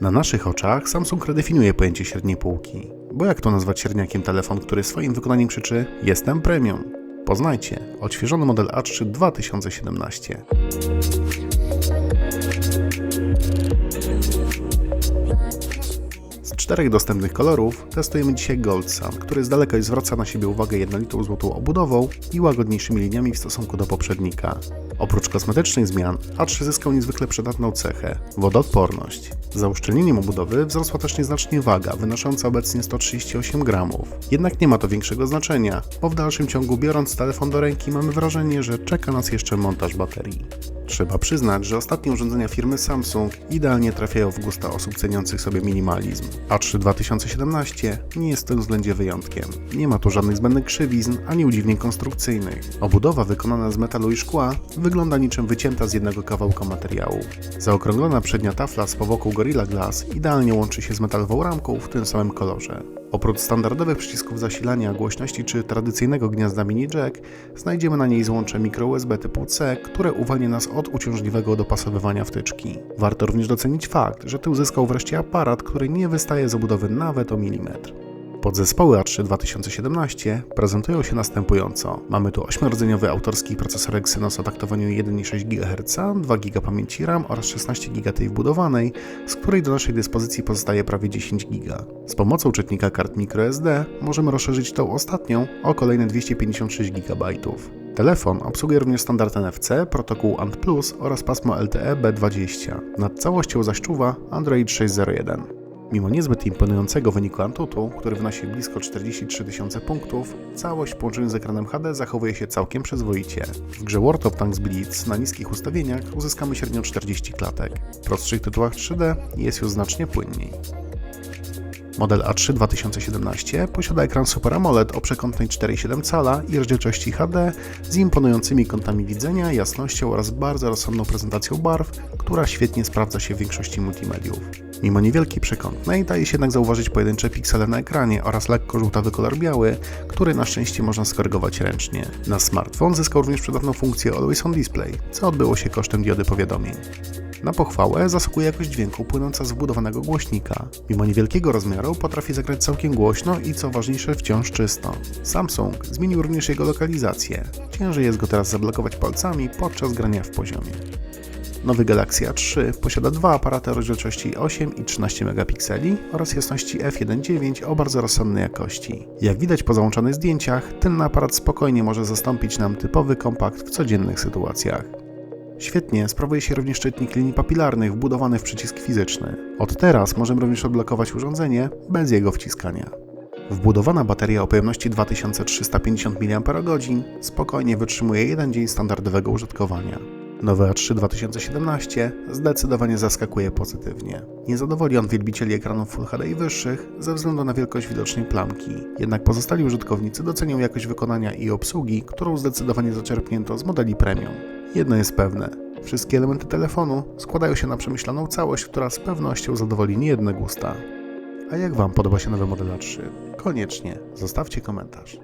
Na naszych oczach Samsung redefiniuje pojęcie średniej półki. Bo jak to nazwać średniakiem telefon, który swoim wykonaniem krzyczy "Jestem premium"? Poznajcie odświeżony model A3 2017. Z 4 dostępnych kolorów testujemy dzisiaj Gold Sun, który z daleka zwraca na siebie uwagę jednolitą złotą obudową i łagodniejszymi liniami w stosunku do poprzednika. Oprócz kosmetycznych zmian, A3 zyskał niezwykle przydatną cechę – wodoodporność. Za uszczelnieniem obudowy wzrosła też nieznacznie waga, wynosząca obecnie 138 gramów. Jednak nie ma to większego znaczenia, bo w dalszym ciągu biorąc telefon do ręki mamy wrażenie, że czeka nas jeszcze montaż baterii. Trzeba przyznać, że ostatnie urządzenia firmy Samsung idealnie trafiają w gusta osób ceniących sobie minimalizm. A3 2017 nie jest w tym względzie wyjątkiem. Nie ma tu żadnych zbędnych krzywizn ani udziwnień konstrukcyjnych. Obudowa wykonana z metalu i szkła wygląda niczym wycięta z jednego kawałka materiału. Zaokrąglona przednia tafla z powłoką Gorilla Glass idealnie łączy się z metalową ramką w tym samym kolorze. Oprócz standardowych przycisków zasilania, głośności czy tradycyjnego gniazda mini jack, znajdziemy na niej złącze microUSB typu C, które uwalnia nas od uciążliwego dopasowywania wtyczki. Warto również docenić fakt, że ty uzyskał wreszcie aparat, który nie wystaje z obudowy nawet o milimetr. Podzespoły A3 2017 prezentują się następująco. Mamy tu 8-rdzeniowy autorski procesor Exynos o taktowaniu 1,6 GHz, 2 GB pamięci RAM oraz 16 GB tej wbudowanej, z której do naszej dyspozycji pozostaje prawie 10 GB. Z pomocą czytnika kart microSD możemy rozszerzyć tą ostatnią o kolejne 256 GB. Telefon obsługuje również standard NFC, protokół ANT+ oraz pasmo LTE B20. Nad całością zaś czuwa Android 6.01. Mimo niezbyt imponującego wyniku ANTUTU, który wynosi blisko 43 000 punktów, całość w połączeniu z ekranem HD zachowuje się całkiem przyzwoicie. W grze World of Tanks Blitz na niskich ustawieniach uzyskamy średnio 40 klatek. W prostszych tytułach 3D jest już znacznie płynniej. Model A3 2017 posiada ekran Super AMOLED o przekątnej 4,7 cala i rozdzielczości HD z imponującymi kątami widzenia, jasnością oraz bardzo rozsądną prezentacją barw, która świetnie sprawdza się w większości multimediów. Mimo niewielkiej przekątnej daje się jednak zauważyć pojedyncze piksele na ekranie oraz lekko żółtawy kolor biały, który na szczęście można skorygować ręcznie. Nasz smartfon zyskał również przydatną funkcję Always On Display, co odbyło się kosztem diody powiadomień. Na pochwałę zasługuje jakość dźwięku płynąca z wbudowanego głośnika. Mimo niewielkiego rozmiaru potrafi zagrać całkiem głośno i co ważniejsze wciąż czysto. Samsung zmienił również jego lokalizację. Ciężej jest go teraz zablokować palcami podczas grania w poziomie. Nowy Galaxy A3 posiada dwa aparaty o rozdzielczości 8 i 13 megapikseli oraz jasności f1.9 o bardzo rozsądnej jakości. Jak widać po załączonych zdjęciach, ten aparat spokojnie może zastąpić nam typowy kompakt w codziennych sytuacjach. Świetnie sprawuje się również czytnik linii papilarnych wbudowany w przycisk fizyczny. Od teraz możemy również odblokować urządzenie bez jego wciskania. Wbudowana bateria o pojemności 2350 mAh spokojnie wytrzymuje jeden dzień standardowego użytkowania. Nowy A3 2017 zdecydowanie zaskakuje pozytywnie. Nie zadowoli on wielbicieli ekranów Full HD i wyższych ze względu na wielkość widocznej plamki. Jednak pozostali użytkownicy docenią jakość wykonania i obsługi, którą zdecydowanie zaczerpnięto z modeli premium. Jedno jest pewne. Wszystkie elementy telefonu składają się na przemyślaną całość, która z pewnością zadowoli niejedne gusta. A jak Wam podoba się nowy model A3? Koniecznie zostawcie komentarz.